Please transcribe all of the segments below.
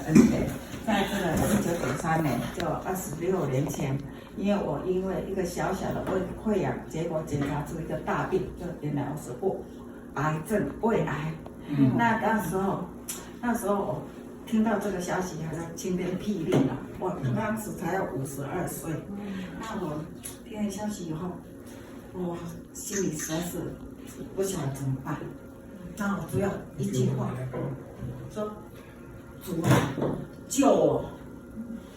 恩典。在这个1993年，就26年前，因为一个小小的胃癌，结果检查出一个大病，就原来我是癌症，胃癌。那时候我听到这个消息，好像晴天霹雳了。我当时才52岁，那我听了消息以后，我心里实在是不晓得怎么办。那我只有一句话，说：主啊，救我！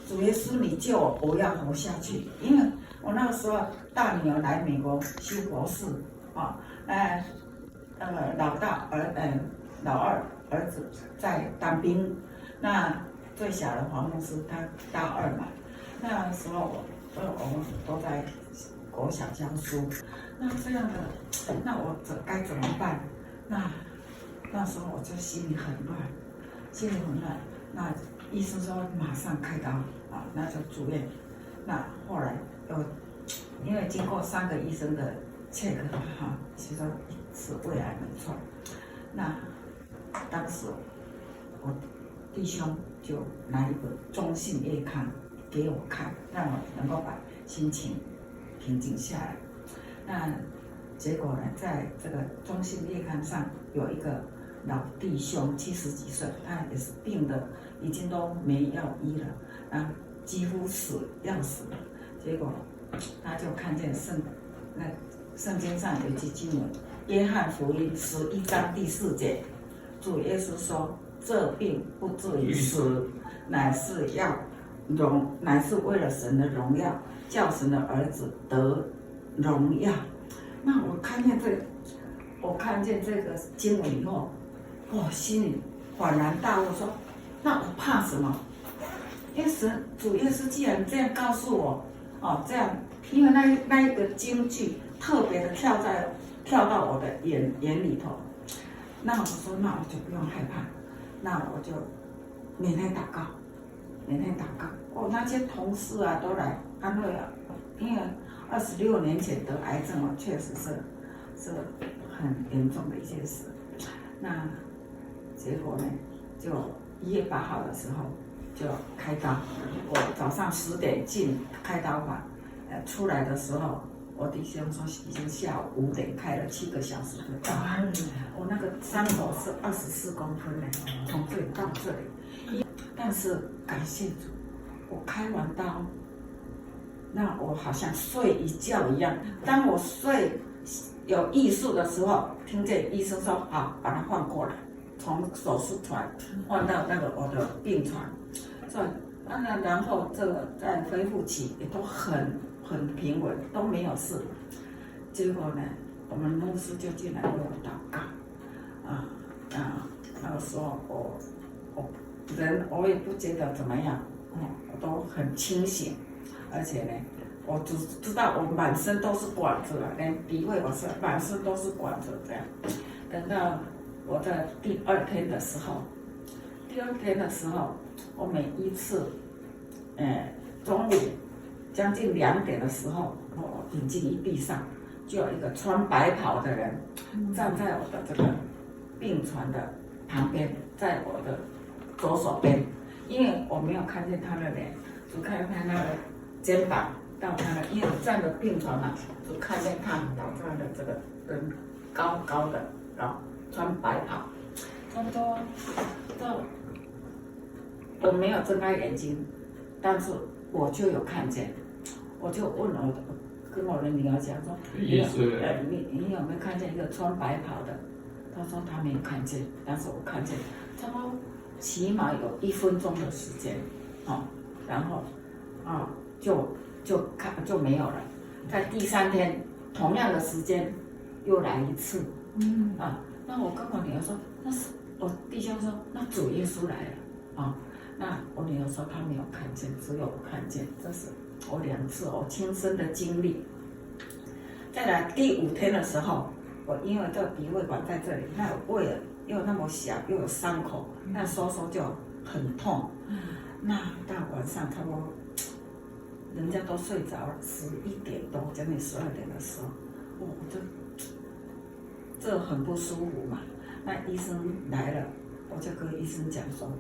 主耶稣，你救我，不要活下去。因为我那个时候大女儿来美国修博士，老二儿子在当兵，那最小的黄牧师他大2嘛，那时候我们都在国小教书，那这样的，那我该怎么办？那时候我就心里很乱。那医生说马上开刀啊，那就住院。那后来因为经过3个医生的check哈，其中是胃癌没错。那当时我弟兄就拿一本中信月刊给我看，让我能够把心情平静下来。那结果呢，在这个中信月刊上有一个老弟兄70几岁，他也是病的，已经都没药医了，几乎要死了。结果他就看见圣经上有一句经文，约翰福音11章第4节，主耶稣说：“这病不至于死，乃是为了神的荣耀，叫神的儿子得荣耀。”那我看见这个经文以后，我心里恍然大悟，说：那我怕什么？因为主耶稣既然这样告诉我，这样，因为那一个经句特别的跳到我的眼里头，那我说，那我就不用害怕，那我就每天祷告。那些同事啊都来安慰啊，因为26年前得癌症，确实是很严重的一件事。那结果呢，就1月8号的时候就开刀，我早上10点进开刀房，出来的时候，我弟兄说已经下午5点开了7个小时的刀，我那个伤口是24公分呢，从这里到这里。但是感谢主，我开完刀，那我好像睡一觉一样。当我睡有意识的时候，听见医生说：“好，把它换过来，从手术床换到我的病床。”然后这个在恢复期也都很平稳，都没有事。结果呢，我们牧师就进来为我祷告，那个时候我也不觉得怎么样，我都很清醒，而且呢，我只知道我满身都是管子了，连鼻胃我是满身都是管子这样。等到我在第二天的时候，我每一次，中午将近2点的时候，我眼睛一闭上，就有一个穿白袍的人站在我的这个病床的旁边，在我的左手边，因为我没有看见他的脸，只看见他的肩膀到他的，因为我站的病床嘛，只看见他到他的这个人高高的，穿白袍，差不多到我没有睁开眼睛，但是我就有看见，我就跟我的女儿讲说，你有没有看见一个穿白袍的？她说她没有看见，但是我看见，差不多起码有1分钟的时间，然后就没有了。在第3天同样的时间又来一次，那我跟我女儿说，那是我弟兄说，那主耶稣来了，那我女儿说她没有看见，只有我看见，这是我2次我亲身的经历。再来第5天的时候，我因为这个鼻胃管在这里，那胃又那么小，又有伤口，那收就很痛。那到晚上差不多，人家都睡着了，11点多，将近12点的时候，这很不舒服嘛。那医生来了，我就跟医生讲说，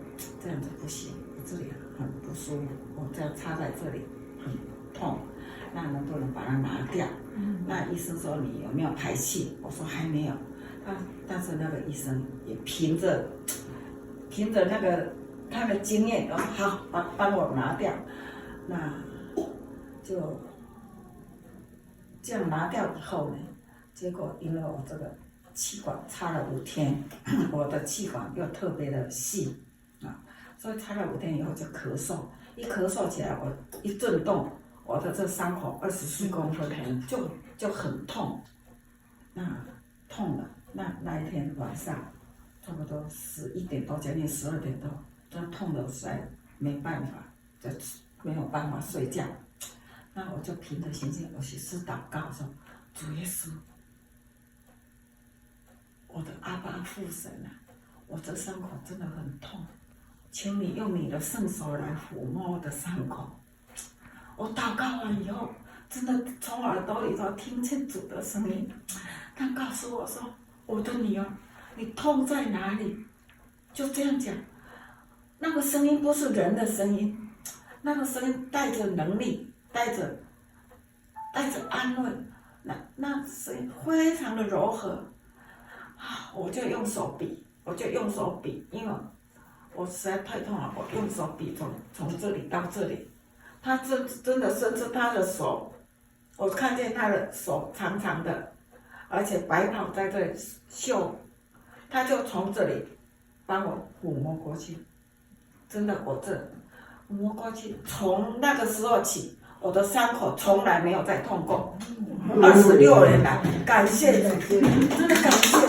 这样子不行，我这里很不舒服，我这样插在这里很痛，那能不能把它拿掉？那医生说你有没有排气？我说还没有。但是那个医生也凭着那个他的经验，然后好帮我拿掉，那就这样拿掉以后呢，结果因为我这个气管插了5天，我的气管又特别的细啊，所以插了5天以后就咳嗽，一咳嗽起来，我一震动，我的这伤口24公分就很痛，那痛了。那一天晚上，差不多11点多，将近12点多，这痛的实在没办法，就没有办法睡觉。那我就凭着信心，我去祷告说：主耶稣，我的阿爸父神啊，我这伤口真的很痛，求你用你的圣手来抚摸我的伤口。我祷告完以后，真的从耳朵里头听见主的声音，他告诉我说：我的女儿，你痛在哪里？就这样讲，那个声音不是人的声音，那个声音带着能力，带着安慰，那声音非常的柔和。我就用手比，因为我实在太痛了，我用手比从这里到这里，他真的伸出他的手，我看见他的手长长的。而且白袍在这里绣，他就从这里帮我抚摸过去，真的，我这摸过去，从那个时候起，我的伤口从来没有再痛过，26年来，感谢主，真的感谢